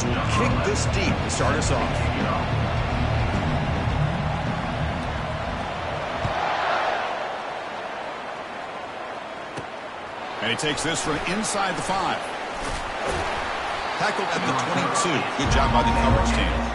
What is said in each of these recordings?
offense will kick this deep to start us off. And he takes this from inside the 5. Tackled at the 22. Good job by the coverage team.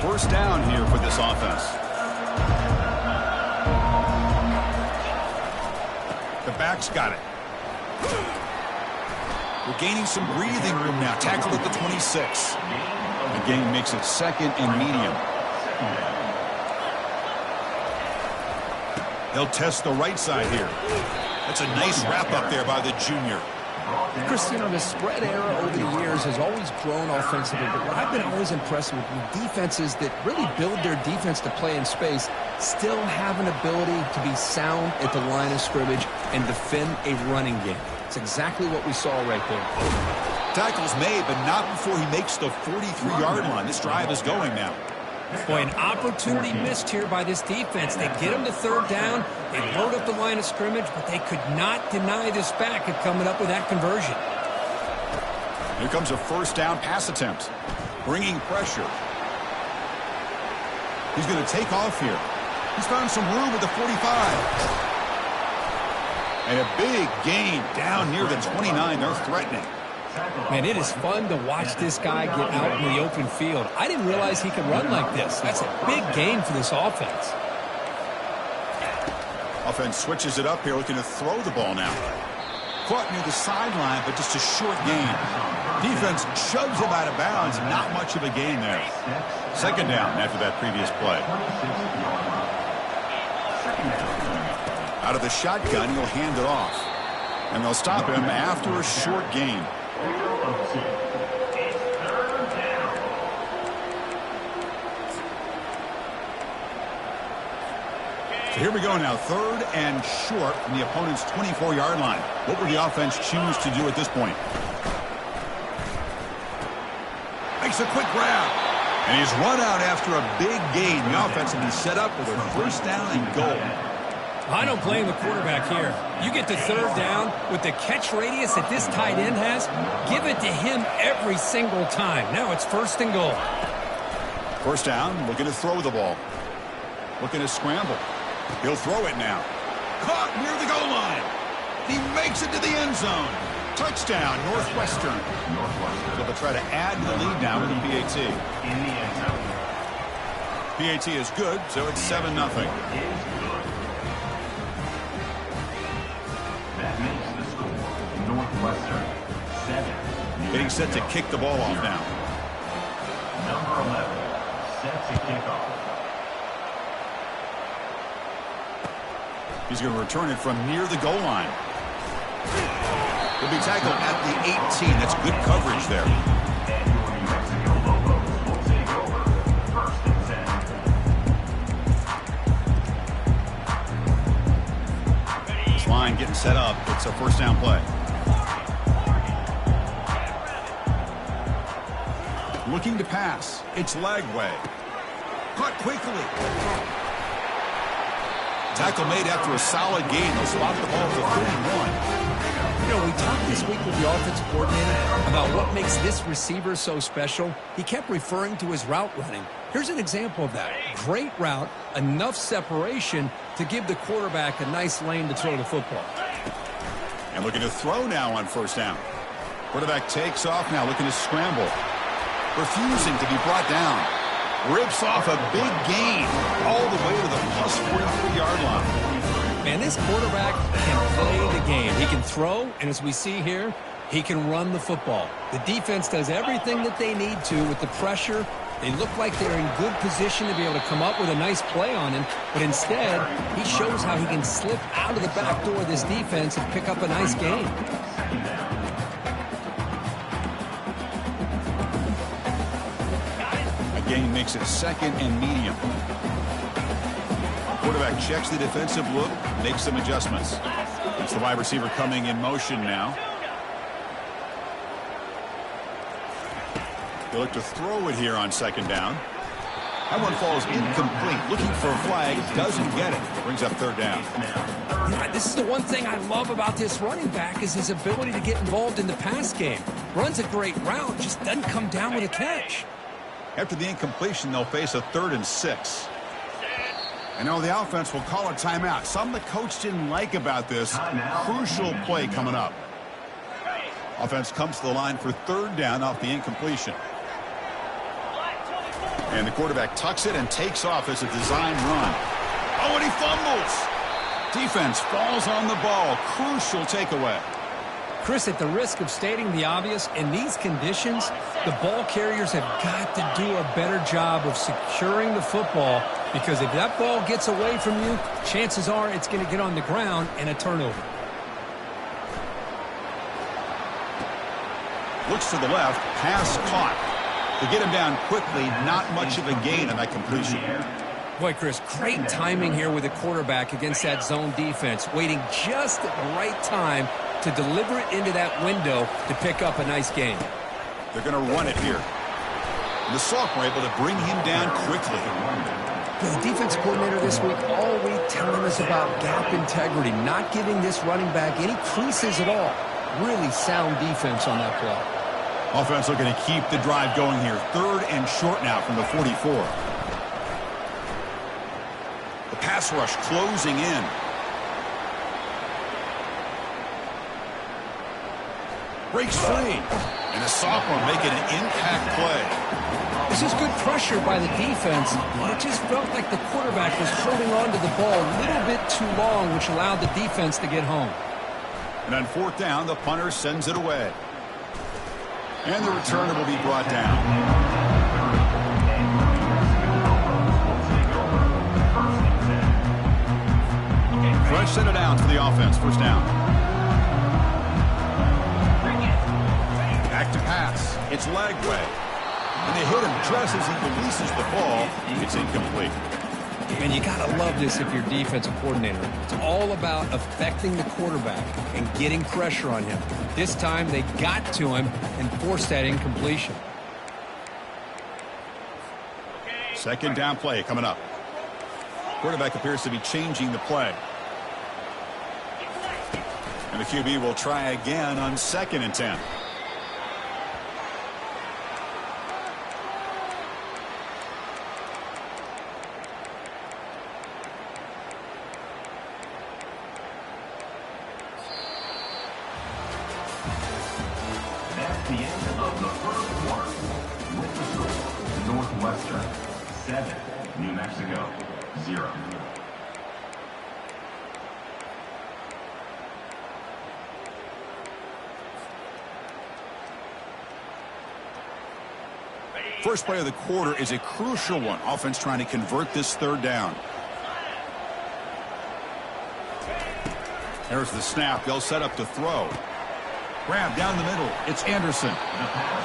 First down here for this offense. The back's got it. We're gaining some breathing room now. Tackled at the 26. The gain makes it second and medium. They'll test the right side here. That's a nice wrap up there by the junior. Chris, you know, the spread era over the years has always grown offensively, but what I've been always impressed with defenses that really build their defense to play in space still have an ability to be sound at the line of scrimmage and defend a running game. It's exactly what we saw right there. Tackle's made, but not before he makes the 43-yard line. This drive is going now. Boy, an opportunity missed here by this defense. They get him to third down. They load up the line of scrimmage, but they could not deny this back at coming up with that conversion. Here comes a first down pass attempt. Bringing pressure. He's going to take off here. He's found some room at the 45. And a big gain down near the 29. They're threatening. Man, it is fun to watch this guy get out in the open field. I didn't realize he could run like this. That's a big gain for this offense. Offense switches it up here, looking to throw the ball now. Caught near the sideline, but just a short gain. Defense shoves him out of bounds. Not much of a gain there. Second down after that previous play. Out of the shotgun, he'll hand it off. And they'll stop him after a short gain. So here we go now, third and short from the opponent's 24-yard line. What will the offense choose to do at this point? Makes a quick grab. And he's run out after a big gain. The offense will be set up with a first down and goal. I don't blame the quarterback here. You get to third down with the catch radius that this tight end has, give it to him every single time. Now it's first and goal. First down, looking to throw the ball. Looking to scramble. He'll throw it now. Caught near the goal line. He makes it to the end zone. Touchdown, Northwestern. So they'll try to add to the lead now with the PAT. PAT is good, so it's 7-0. Getting set to kick the ball off now. Number 11, set to kick off. He's going to return it from near the goal line. He'll be tackled at the 18. That's good coverage there. This line getting set up. It's a first down play. Looking to pass. It's Lagway. Caught quickly. Tackle made after a solid gain. They'll spot the ball to 31. You know, we talked this week with the offensive coordinator about what makes this receiver so special. He kept referring to his route running. Here's an example of that. Great route, enough separation to give the quarterback a nice lane to throw the football. And looking to throw now on first down. Quarterback takes off now, looking to scramble. Refusing to be brought down. Rips off a big gain all the way to the plus 43-yard line. Man, this quarterback can play the game. He can throw, and as we see here, he can run the football. The defense does everything that they need to with the pressure. They look like they're in good position to be able to come up with a nice play on him, but instead, he shows how he can slip out of the back door of this defense and pick up a nice gain. Gain makes it second and medium. Quarterback checks the defensive look, makes some adjustments. It's the wide receiver coming in motion now. They look to throw it here on second down. That one falls incomplete. Looking for a flag, doesn't get it. Brings up third down. Yeah, this is the one thing I love about this running back is his ability to get involved in the pass game. Runs a great route, just doesn't come down with a catch. After the incompletion, they'll face a 3rd and 6. And now the offense will call a timeout. Something the coach didn't like about this. Crucial play coming up. Offense comes to the line for 3rd down off the incompletion. And the quarterback tucks it and takes off as a design run. Oh, and he fumbles. Defense falls on the ball. Crucial takeaway. Chris, at the risk of stating the obvious, in these conditions, the ball carriers have got to do a better job of securing the football, because if that ball gets away from you, chances are it's going to get on the ground and a turnover. Looks to the left. Pass caught. To get him down quickly, not much of a gain on that completion. Boy, Chris, great timing here with the quarterback against that zone defense, waiting just at the right time to deliver it into that window to pick up a nice gain. They're going to run it here. The sophomore able to bring him down quickly. The defense coordinator this week all week telling us about gap integrity, not giving this running back any creases at all. Really sound defense on that play. Offense looking to keep the drive going here. 3rd and short now from the 44. The pass rush closing in. Breaks free. And the sophomore making an impact play. This is good pressure by the defense, but it just felt like the quarterback was holding on to the ball a little bit too long, which allowed the defense to get home. And on 4th down, the punter sends it away. And the returner will be brought down. Fresh set of downs for the offense. 1st down. Back to pass. It's Lagway. And they hit him just as he releases the ball. It's incomplete. And you got to love this if you're defensive coordinator. It's all about affecting the quarterback and getting pressure on him. This time they got to him and forced that incompletion. 2nd down play coming up. Quarterback appears to be changing the play. And the QB will try again on 2nd and 10. That's the end of the first quarter. With the score, Northwestern 7, New Mexico 0. First play of the quarter is a crucial one. Offense trying to convert this 3rd down. There's the snap. They'll set up to throw. Grab down the middle. It's Anderson.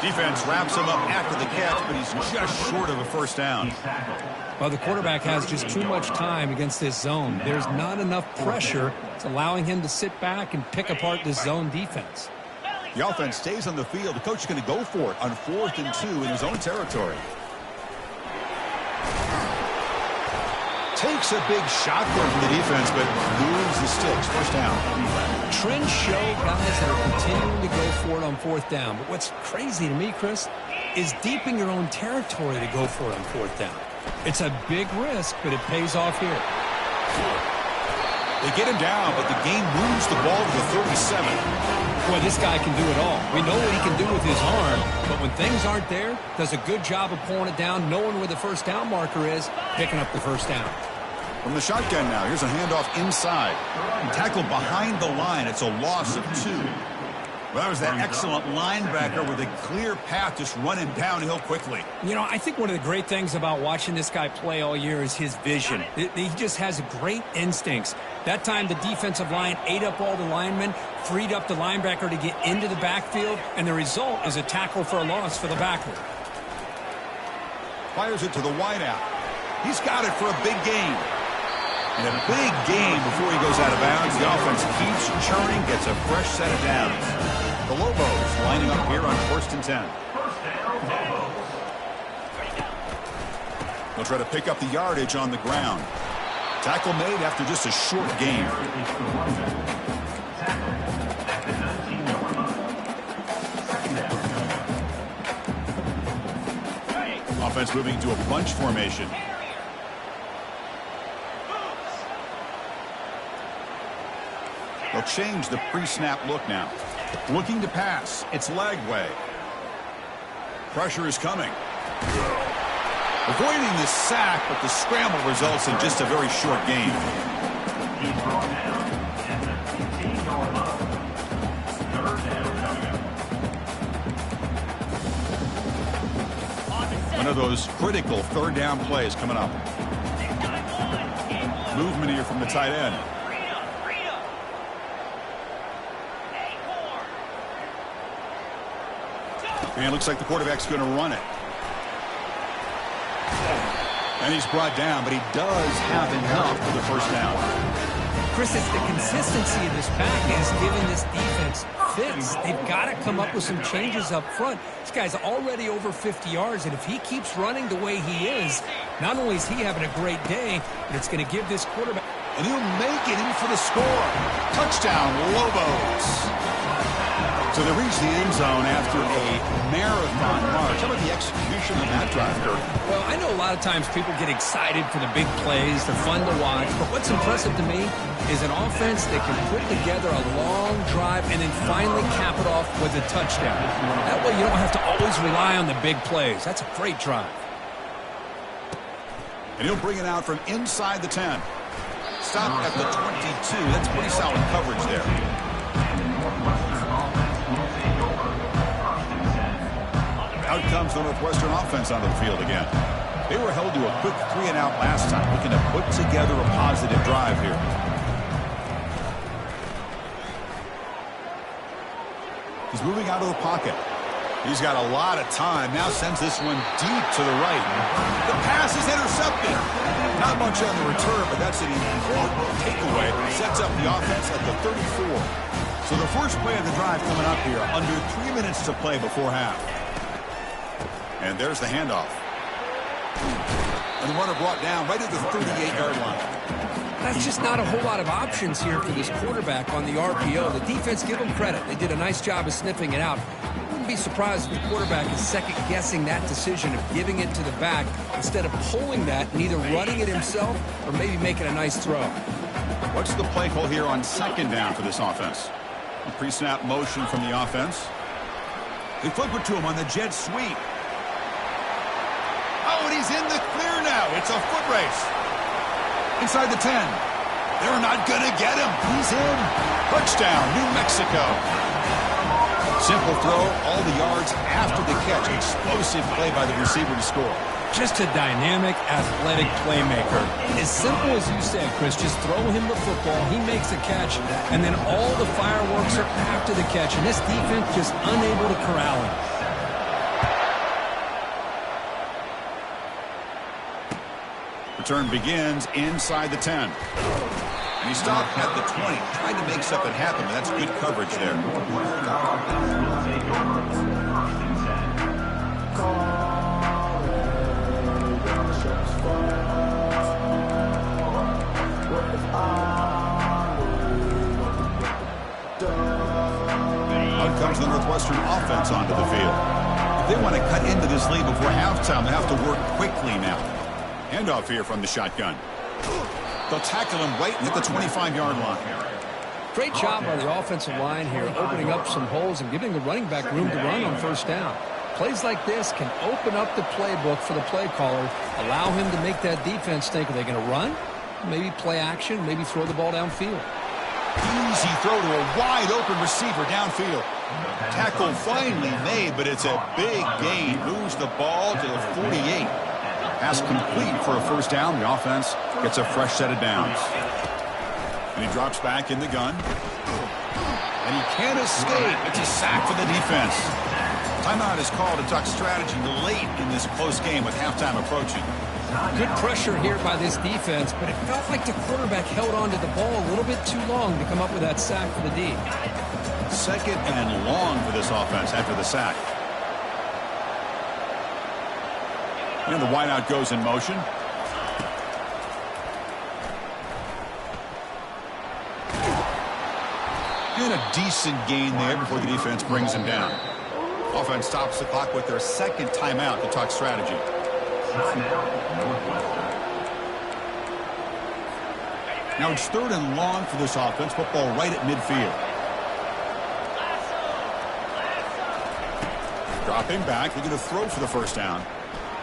Defense wraps him up after the catch, but he's just short of a 1st down. Well, the quarterback has just too much time against this zone. There's not enough pressure. It's allowing him to sit back and pick apart this zone defense. The offense stays on the field. The coach is going to go for it on 4th and 2 in his own territory. Takes a big shot there from the defense, but moves the sticks. 1st down. Trends show guys that are continuing to go for it on 4th down. But what's crazy to me, Chris, is deep in your own territory to go for it on 4th down. It's a big risk, but it pays off here. They get him down, but the game moves the ball to the 37. Boy, this guy can do it all. We know what he can do with his arm, but when things aren't there, does a good job of pulling it down, knowing where the 1st down marker is, picking up the 1st down. From the shotgun now, here's a handoff inside. Tackled behind the line. It's a loss of 2. Well, that was that excellent linebacker with a clear path just running downhill quickly. You know, I think one of the great things about watching this guy play all year is his vision. He just has great instincts. That time the defensive line ate up all the linemen, freed up the linebacker to get into the backfield, and the result is a tackle for a loss for the backer. Fires it to the wideout. He's got it for a big gain. And a big gain before he goes out of bounds. The offense keeps churning, gets a fresh set of downs. The Lobos lining up here on 1st and 10. They'll try to pick up the yardage on the ground. Tackle made after just a short gain. Offense moving to a bunch formation. They'll change the pre-snap look now. Looking to pass. It's leg way. Pressure is coming. Avoiding the sack, but the scramble results in just a very short gain. One of those critical third down plays coming up. Movement here from the tight end. And it looks like the quarterback's going to run it. And he's brought down, but he does have enough for the first down. Chris, it's the consistency of this package giving this defense fits. They've got to come up with some changes up front. This guy's already over 50 yards, and if he keeps running the way he is, not only is he having a great day, but it's going to give this quarterback... And he'll make it in for the score. Touchdown, Lobos. So they reach the end zone after a marathon march. How about the execution of that drive, Kirk? Well, I know a lot of times people get excited for the big plays. They're fun to watch. But what's impressive to me is an offense that can put together a long drive and then finally cap it off with a touchdown. That way you don't have to always rely on the big plays. That's a great drive. And he'll bring it out from inside the 10. Stop at the 22. That's pretty solid coverage there. Out comes the Northwestern offense onto the field again. They were held to a quick 3-and-out last time, looking to put together a positive drive here. He's moving out of the pocket. He's got a lot of time. Now sends this one deep to the right. The pass is intercepted. Not much on the return, but that's an important takeaway. Sets up the offense at the 34. So the first play of the drive coming up here. Under 3 minutes to play before half. And there's the handoff. And the runner brought down right at the 38-yard line. That's just not a whole lot of options here for this quarterback on the RPO. The defense, give them credit. They did a nice job of sniffing it out. I wouldn't be surprised if the quarterback is second-guessing that decision of giving it to the back instead of pulling that and either running it himself or maybe making a nice throw. What's the play call here on second down for this offense? A pre-snap motion from the offense. They flip it to him on the jet sweep. Oh, and he's in the clear now. It's a foot race. Inside the 10. They're not going to get him. He's in. Touchdown, New Mexico. Simple throw, all the yards after the catch. Explosive play by the receiver to score. Just a dynamic, athletic playmaker. As simple as you said, Chris, just throw him the football, he makes a catch, and then all the fireworks are after the catch, and this defense just unable to corral him. Return begins inside the 10. And he stopped at the 20, trying to make something happen, but that's good coverage there. Out comes the Northwestern offense onto the field. If they want to cut into this lead before halftime, they have to work quickly now. Handoff here from the shotgun. They'll tackle him right at the 25-yard line. Great job by the offensive line here, opening up some holes and giving the running back room to run on first down. Plays like this can open up the playbook for the play caller, allow him to make that defense think, are they going to run? Maybe play action, maybe throw the ball downfield. Easy throw to a wide-open receiver downfield. Tackle finally made, but it's a big gain. Moves the ball to the 48. Pass complete for a first down. The offense gets a fresh set of downs. And he drops back in the gun. And he can't escape. It's a sack for the defense. Timeout is called to talk strategy late in this close game with halftime approaching. Good pressure here by this defense, but it felt like the quarterback held on to the ball a little bit too long to come up with that sack for the D. Second and long for this offense after the sack. And the wideout goes in motion. And a decent gain there before the defense brings him down. Offense stops the clock with their second timeout to talk strategy. Now it's third and long for this offense. Football right at midfield. Dropping back, looking to throw for the first down.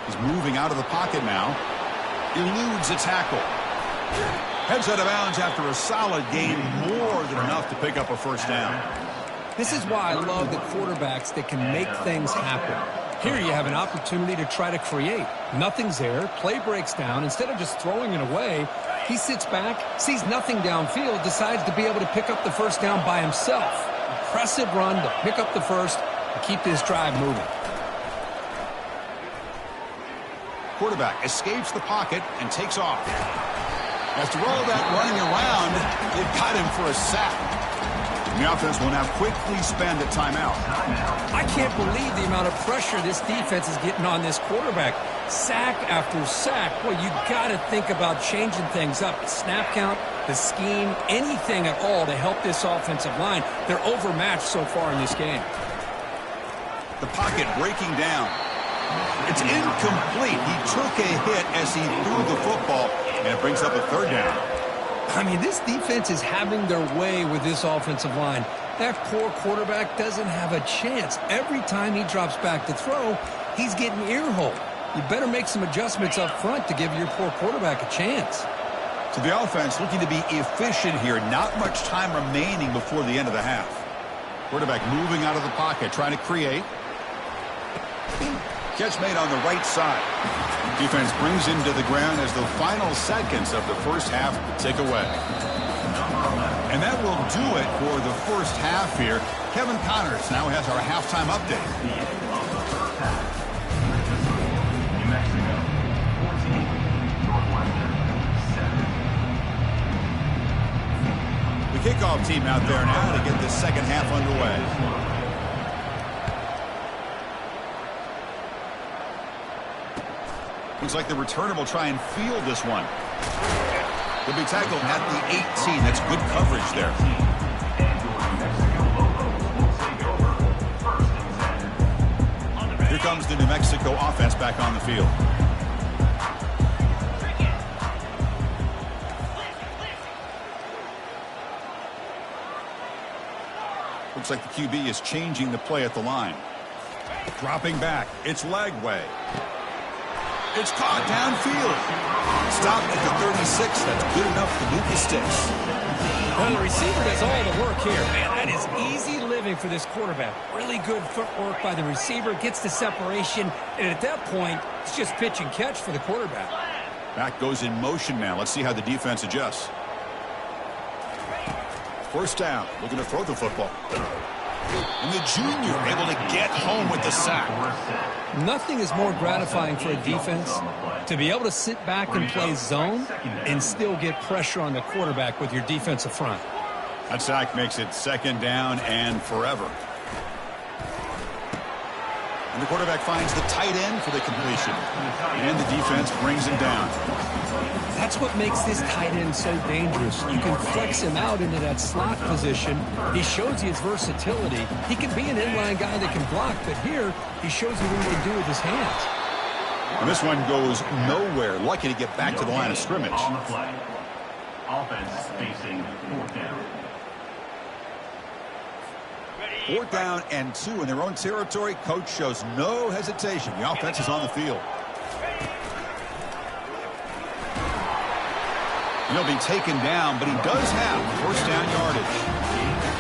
He's moving out of the pocket now. Eludes a tackle. Heads out of bounds after a solid gain, more than enough to pick up a first down. This is why I love the quarterbacks that can make things happen. Here you have an opportunity to try to create. Nothing's there. Play breaks down. Instead of just throwing it away, he sits back, sees nothing downfield, decides to be able to pick up the first down by himself. Impressive run to pick up the first and keep this drive moving. Quarterback escapes the pocket and takes off. After all that running around, it got him for a sack. And the offense will now quickly spend a timeout. I can't believe the amount of pressure this defense is getting on this quarterback. Sack after sack. Well, you got to think about changing things up. The snap count, the scheme, anything at all to help this offensive line. They're overmatched so far in this game. The pocket breaking down. It's incomplete. He took a hit as he threw the football, and it brings up a third down. I mean, this defense is having their way with this offensive line. That poor quarterback doesn't have a chance. Every time he drops back to throw, he's getting ear-holed. You better make some adjustments up front to give your poor quarterback a chance. So the offense looking to be efficient here. Not much time remaining before the end of the half. Quarterback moving out of the pocket, trying to create. Catch made on the right side. Defense brings him to the ground as the final seconds of the first half tick away. And that will do it for the first half here. Kevin Connors now has our halftime update. New Mexico, 14, Northwestern, 7. The kickoff team out there now to get this second half underway. Looks like the returner will try and field this one. He'll be tackled at the 18. That's good coverage there. Here comes the New Mexico offense back on the field. Looks like the QB is changing the play at the line. Dropping back. It's leg way. It's caught downfield. Stopped at the 36. That's good enough to move the sticks. Well, the receiver does all the work here. Man, that is easy living for this quarterback. Really good footwork by the receiver. Gets the separation. And at that point, it's just pitch and catch for the quarterback. Back goes in motion now. Let's see how the defense adjusts. First down. Looking to throw the football. And the junior able to get home with the sack. Nothing is more gratifying for a defense to be able to sit back and play zone and still get pressure on the quarterback with your defensive front. That sack makes it second down and forever. And the quarterback finds the tight end for the completion. And the defense brings him down. That's what makes this tight end so dangerous. You can flex him out into that slot position. He shows you his versatility. He can be an inline guy that can block, but here he shows you what he can do with his hands. And this one goes nowhere. Lucky to get back to the line of scrimmage. On the play. Offense facing fourth down. Fourth down and 2 in their own territory. Coach shows no hesitation. The offense is on the field. He'll be taken down, but he does have first down yardage.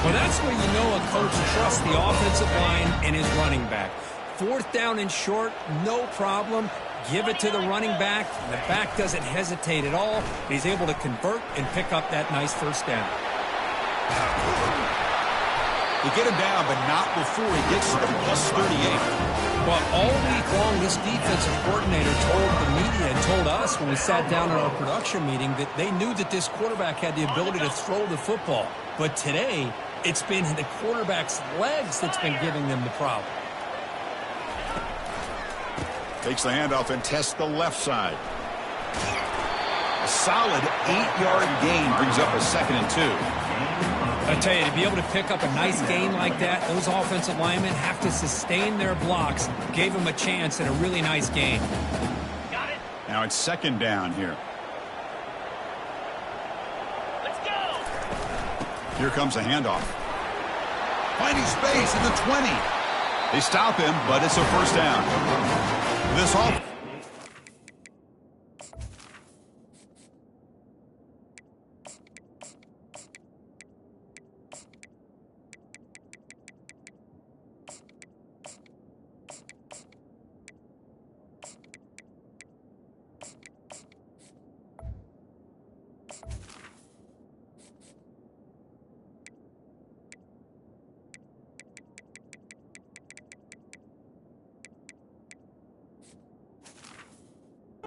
Well, that's where you know a coach trusts the offensive line and his running back. Fourth down and short, no problem. Give it to the running back. The back doesn't hesitate at all. He's able to convert and pick up that nice first down. They get him down, but not before he gets to the +38. Well, all week long, this defensive coordinator told the media and told us when we sat down in our production meeting that they knew that this quarterback had the ability to throw the football. But today, it's been the quarterback's legs that's been giving them the problem. Takes the handoff and tests the left side. A solid 8-yard gain brings up a 2nd and 2. I tell you, to be able to pick up a nice gain like that, those offensive linemen have to sustain their blocks. Gave them a chance at a really nice gain. Got it. Now it's 2nd down here. Let's go. Here comes a handoff. Finding space in the 20. They stop him, but it's a 1st down. This off.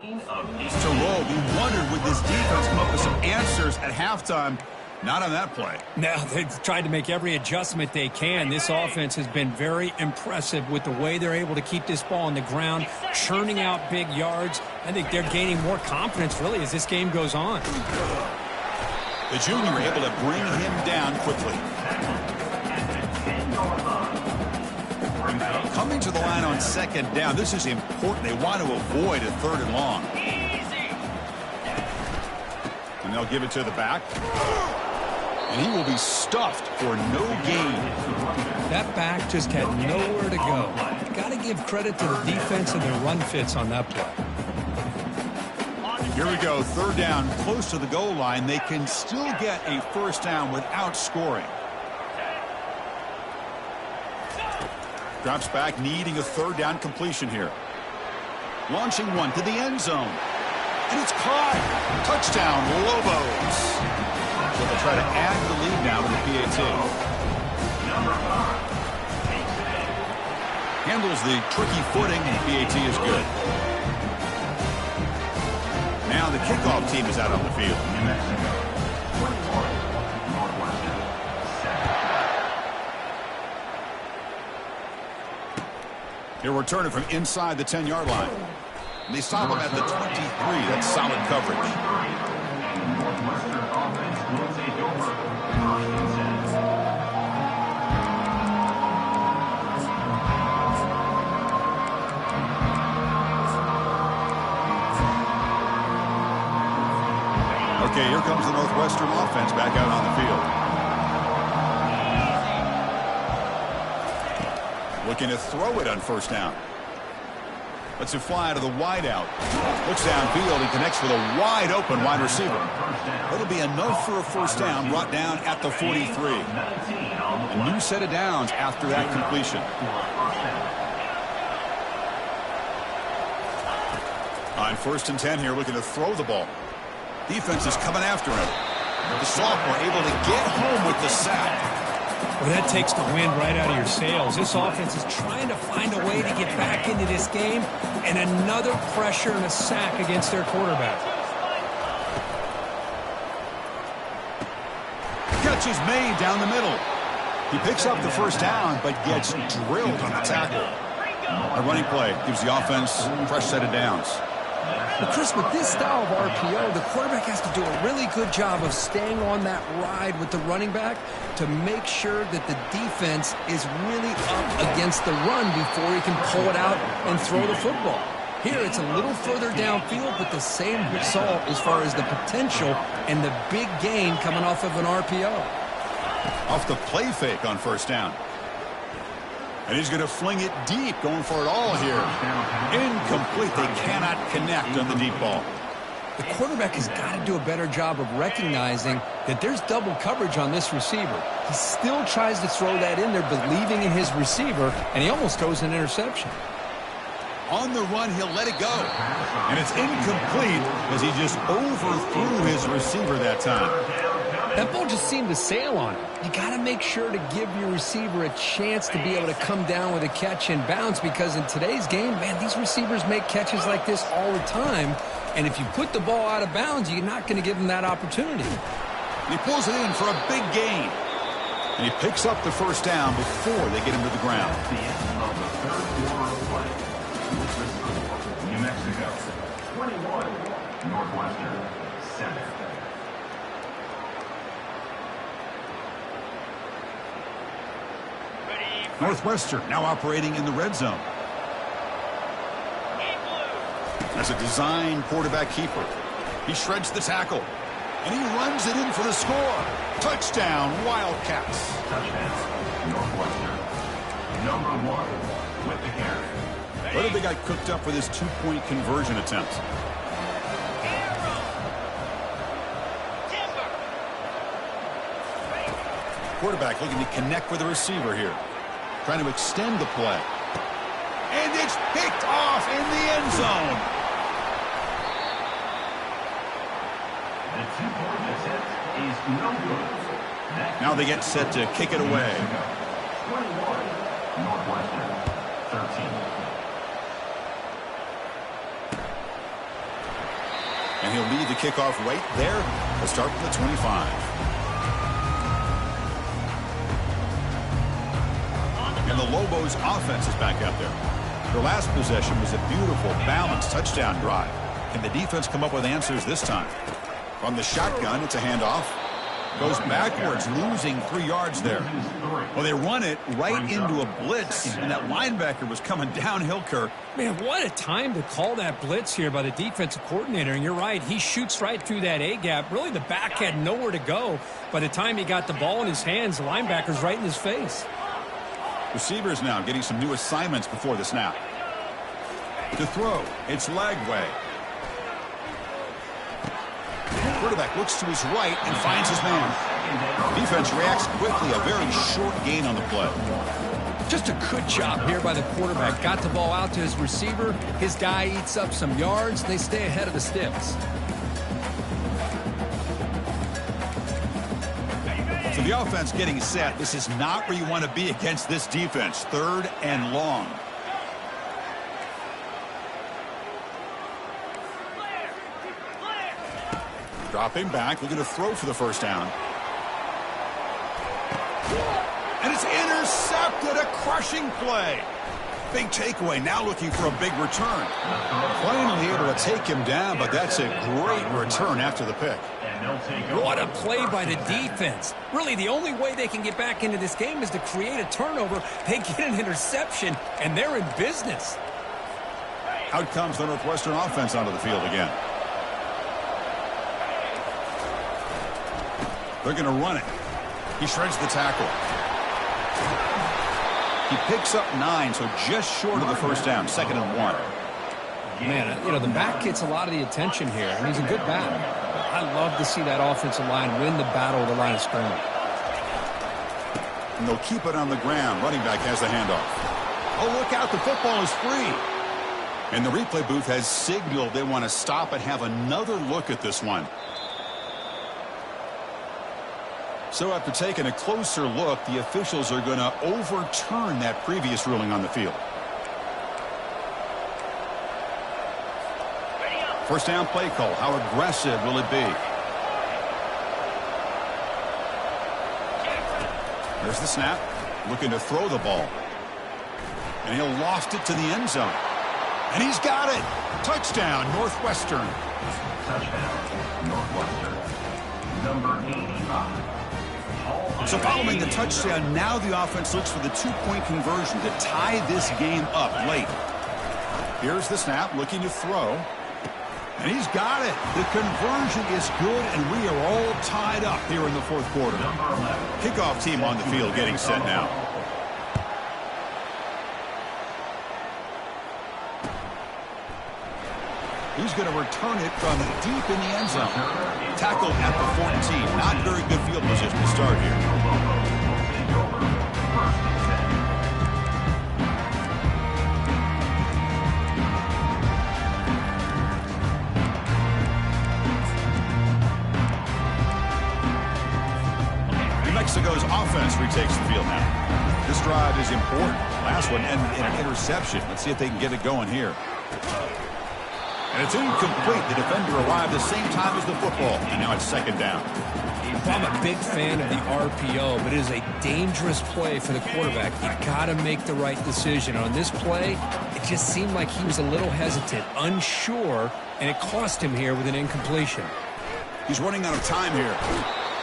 To roll, we wondered would this defense come up with some answers at halftime. Not on that play. Now, they've tried to make every adjustment they can. This offense has been very impressive with the way they're able to keep this ball on the ground, churning out big yards. I think they're gaining more confidence, really, as this game goes on. The junior able to bring him down quickly. Coming to the line on 2nd down. This is important. They want to avoid a 3rd and long. And they'll give it to the back. And he will be stuffed for no gain. That back just had nowhere to go. Got to give credit to the defense and their run fits on that play. Here we go. 3rd down, close to the goal line. They can still get a 1st down without scoring. Drops back, needing a 3rd down completion here. Launching one to the end zone. And it's caught. Touchdown, Lobos. So they'll try to add the lead now to the PAT. Handles the tricky footing, and the PAT is good. Now the kickoff team is out on the field. He'll return it from inside the 10-yard line. And they stop him at the 23. That's solid coverage. Okay, here comes the Northwestern offense back out on the field. Looking to throw it on 1st down. Lets it fly to the wideout. Looks downfield and connects with a wide-open wide receiver. It'll be enough for a 1st down, brought down at the 43. A new set of downs after that completion. On 1st and 10 here, looking to throw the ball. Defense is coming after him. The sophomore able to get home with the sack. Well, that takes the wind right out of your sails. This offense is trying to find a way to get back into this game, and another pressure and a sack against their quarterback. Catch is made down the middle. He picks up the 1st down, but gets drilled on the tackle. A running play gives the offense a fresh set of downs. But Chris, with this style of RPO, the quarterback has to do a really good job of staying on that ride with the running back to make sure that the defense is really up against the run before he can pull it out and throw the football. Here, it's a little further downfield, but the same result as far as the potential and the big gain coming off of an RPO. Off the play fake on 1st down. And he's going to fling it deep, going for it all here. Incomplete. They cannot connect on the deep ball. The quarterback has got to do a better job of recognizing that there's double coverage on this receiver. He still tries to throw that in there, believing in his receiver, and he almost throws an interception. On the run, he'll let it go. And it's incomplete as he just overthrew his receiver that time. That ball just seemed to sail on him. You got to make sure to give your receiver a chance to be able to come down with a catch and bounce, because in today's game, man, these receivers make catches like this all the time. And if you put the ball out of bounds, you're not going to give them that opportunity. He pulls it in for a big gain. And he picks up the first down before they get him to the ground. The end of the third quarter of play. With the score, New Mexico 21, Northwestern 7. Northwestern now operating in the red zone. As a design quarterback keeper, he shreds the tackle, and he runs it in for the score. Touchdown, Wildcats. Touchdown, Northwestern. Number 1 with the carry. Whether they got cooked up for this two-point conversion attempt. Quarterback looking to connect with the receiver here. Trying to extend the play. And it's picked off in the end zone. The two-point attempt is no good. Now they get set to kick it away. 21, Northwestern 13. And he'll lead the kickoff right there. Let's start from the 25. And the Lobos offense is back out there. Their last possession was a beautiful, balanced touchdown drive. Can the defense come up with answers this time? From the shotgun, it's a handoff. Goes backwards, losing 3 yards there. Well, they run it right into a blitz, and that linebacker was coming downhill, Kirk. Man, what a time to call that blitz here by the defensive coordinator. And you're right, he shoots right through that A-gap. Really, the back had nowhere to go. By the time he got the ball in his hands, the linebacker's right in his face. Receivers now getting some new assignments before the snap. To throw, it's Lagway. Quarterback looks to his right and finds his man. Defense reacts quickly, a very short gain on the play. Just a good job here by the quarterback. Got the ball out to his receiver. His guy eats up some yards. They stay ahead of the sticks. So the offense getting set. This is not where you want to be against this defense. 3rd and long. Dropping back, looking to throw for the first down. And it's intercepted, a crushing play. Big takeaway, now looking for a big return. Finally able to take him down, but that's a great return after the pick. What a play by the defense. Really, the only way they can get back into this game is to create a turnover. They get an interception, and they're in business. Out comes the Northwestern offense onto the field again. They're going to run it. He shreds the tackle. He picks up 9, so just short of the first down, 2nd and 1. Man, you know, the back gets a lot of the attention here, and he's a good back. I love to see that offensive line win the battle of the line of scrimmage. And they'll keep it on the ground. Running back has the handoff. Oh, look out, the football is free. And the replay booth has signaled they want to stop and have another look at this one. So after taking a closer look, the officials are going to overturn that previous ruling on the field. First down play call. How aggressive will it be? There's the snap. Looking to throw the ball. And he'll loft it to the end zone. And he's got it. Touchdown, Northwestern. Touchdown, Northwestern. Number 85. So following the touchdown, now the offense looks for the two-point conversion to tie this game up late. Here's the snap, looking to throw. And he's got it. The conversion is good, and we are all tied up here in the 4th quarter. Kickoff team on the field getting set now. He's going to return it from deep in the end zone. Tackled at the 14. Not very good field position to start here. offense retakes the field now. This drive is important. Last one ended in an interception. Let's see if they can get it going here. And it's incomplete. The defender arrived the same time as the football. And now it's second down. I'm a big fan of the RPO, but it is a dangerous play for the quarterback. You got to make the right decision. On this play, it just seemed like he was a little hesitant, unsure, and it cost him here with an incompletion. He's running out of time here.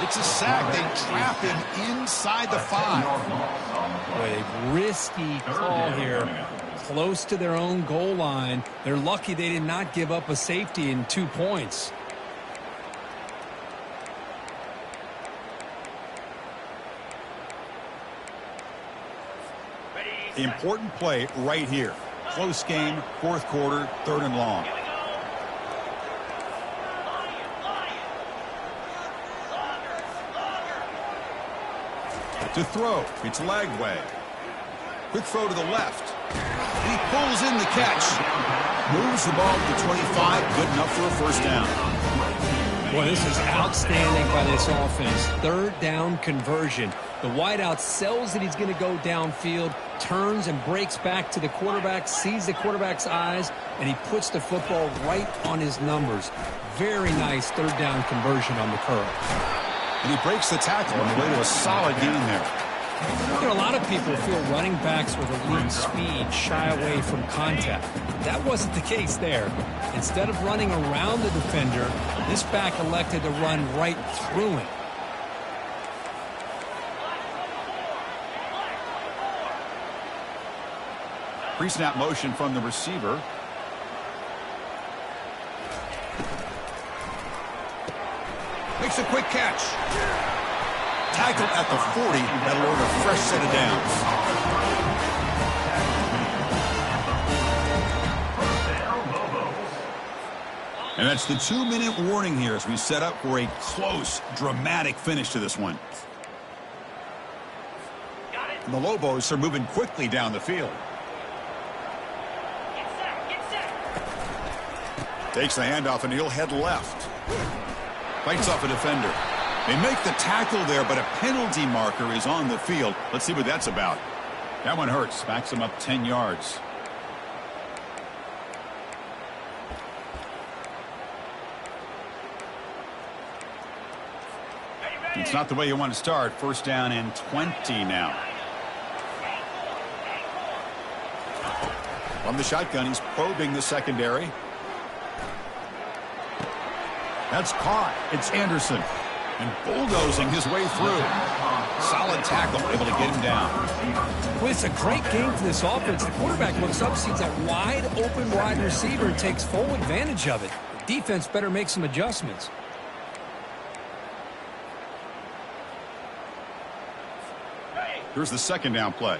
It's a sack. They trap him inside the 5. Boy, a risky call here. Close to their own goal line. They're lucky they did not give up a safety in 2 points. Important play right here. Close game, fourth quarter, 3rd and long. To throw, it's Lagway. Quick throw to the left. He pulls in the catch. Moves the ball to 25, good enough for a first down. Boy, this is outstanding by this offense. 3rd down conversion. The wideout sells that he's going to go downfield, turns and breaks back to the quarterback, sees the quarterback's eyes, and he puts the football right on his numbers. Very nice 3rd down conversion on the curl. And he breaks the tackle on the way to a solid gain there. You know, a lot of people feel running backs with elite speed shy away from contact. That wasn't the case there. Instead of running around the defender, this back elected to run right through him. Pre-snap motion from the receiver. Makes a quick catch. Tackle at the 40. That'll earn a fresh set of downs. And that's the 2-minute warning here as we set up for a close, dramatic finish to this one. And the Lobos are moving quickly down the field. Takes the handoff and he'll head left. Fights off a defender. They make the tackle there, but a penalty marker is on the field. Let's see what that's about. That one hurts. Backs him up 10 yards. It's not the way you want to start. First down and 20 now. From the shotgun, he's probing the secondary. That's caught. It's Anderson. And bulldozing his way through. Solid tackle, able to get him down. Well, it's a great game for this offense. The quarterback looks up, sees that wide open wide receiver, and takes full advantage of it. The defense better make some adjustments. Here's the second down play.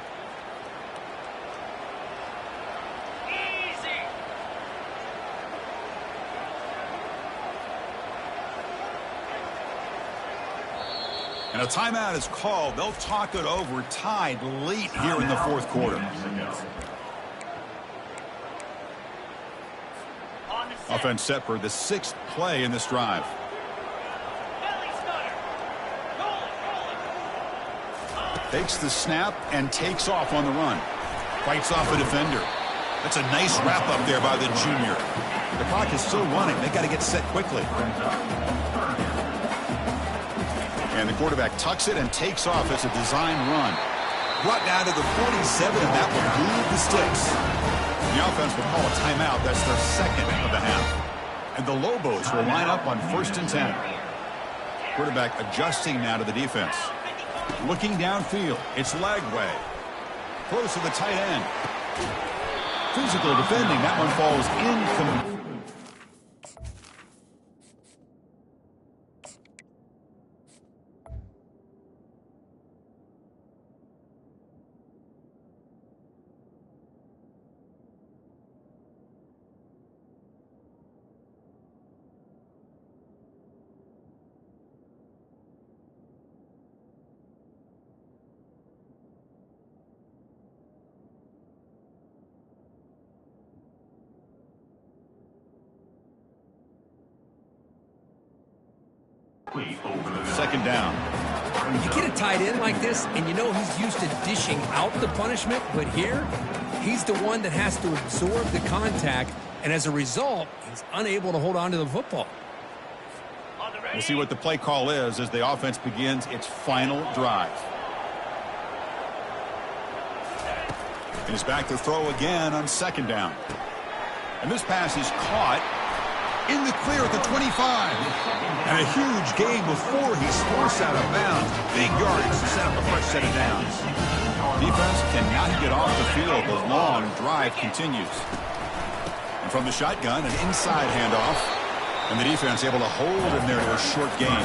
And a timeout is called. They'll talk it over, tied late here in the fourth quarter. Offense set for the 6th play in this drive. Takes the snap and takes off on the run. Fights off a defender. That's a nice wrap up there by the junior. The clock is still running. They got to get set quickly. And the quarterback tucks it and takes off as a design run. Brought down to the 47, and that will move the sticks. The offense will call a timeout. That's their second of the half. And the Lobos will line up on 1st and 10. Quarterback adjusting now to the defense. Looking downfield, it's Lagway. Close to the tight end. Physical defending. That one falls incomplete. Second down. You get a tight end like this, and you know he's used to dishing out the punishment, but here, he's the one that has to absorb the contact, and as a result, he's unable to hold on to the football. We'll see what the play call is as the offense begins its final drive. And he's back to throw again on second down. And this pass is caught in the clear at the 25. And a huge gain before he's forced out of bounds. Big yardage to set up a fresh set of downs. Defense cannot get off the field. The long drive continues. And from the shotgun, an inside handoff. And the defense able to hold him there to a short gain.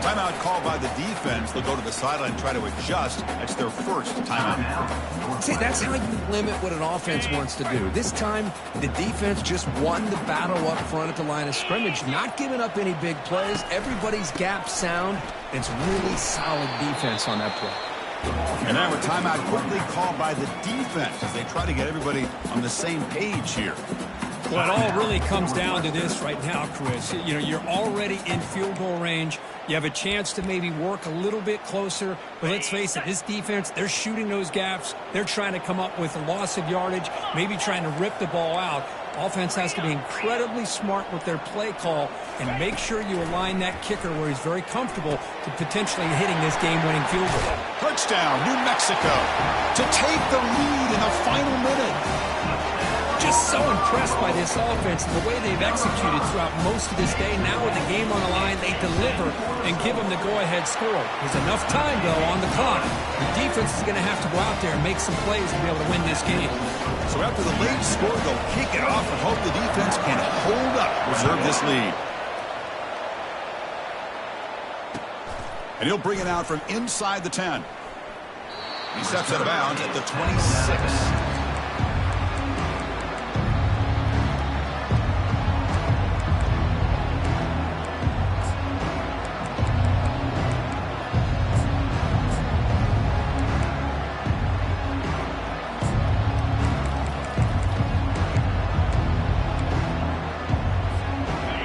Timeout called by the defense. They'll go to the sideline and try to adjust. That's their first timeout. See, that's how you limit what an offense wants to do. This time, the defense just won the battle up front at the line of scrimmage, not giving up any big plays. Everybody's gap sound. It's really solid defense on that play. And now a timeout quickly called by the defense as they try to get everybody on the same page here. Well, it all really comes down to this right now, Chris. You know, you're already in field goal range. You have a chance to maybe work a little bit closer. But let's face it, this defense, they're shooting those gaps. They're trying to come up with a loss of yardage, maybe trying to rip the ball out. Offense has to be incredibly smart with their play call and make sure you align that kicker where he's very comfortable to potentially hitting this game-winning field goal. Touchdown, New Mexico, to take the lead in the final minute. Just so impressed by this offense and the way they've executed throughout most of this day. Now with the game on the line, they deliver and give them the go-ahead score. There's enough time, though, on the clock. The defense is going to have to go out there and make some plays to be able to win this game. So after the late score, they'll kick it off and hope the defense can hold up, preserve this lead. And he'll bring it out from inside the 10. He steps out of bounds at the 26.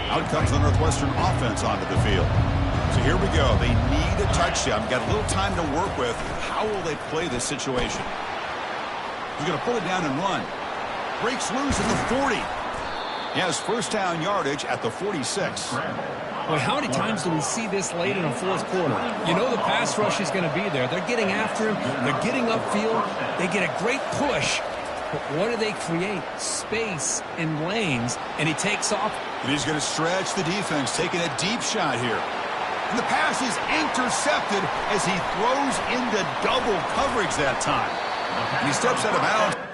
Out comes the Northwestern offense onto the field. So here we go. They need a touchdown. Got a little time to work with. How will they play this situation? He's going to pull it down and run. Breaks loose at the 40. He has first down yardage at the 46. Well, how many times do we see this late in a fourth quarter? You know the pass rush is going to be there. They're getting after him. They're getting upfield. They get a great push. But what do they create? Space and lanes. And he takes off. And he's going to stretch the defense, taking a deep shot here. And the pass is intercepted as he throws into double coverage that time. And he steps out of bounds.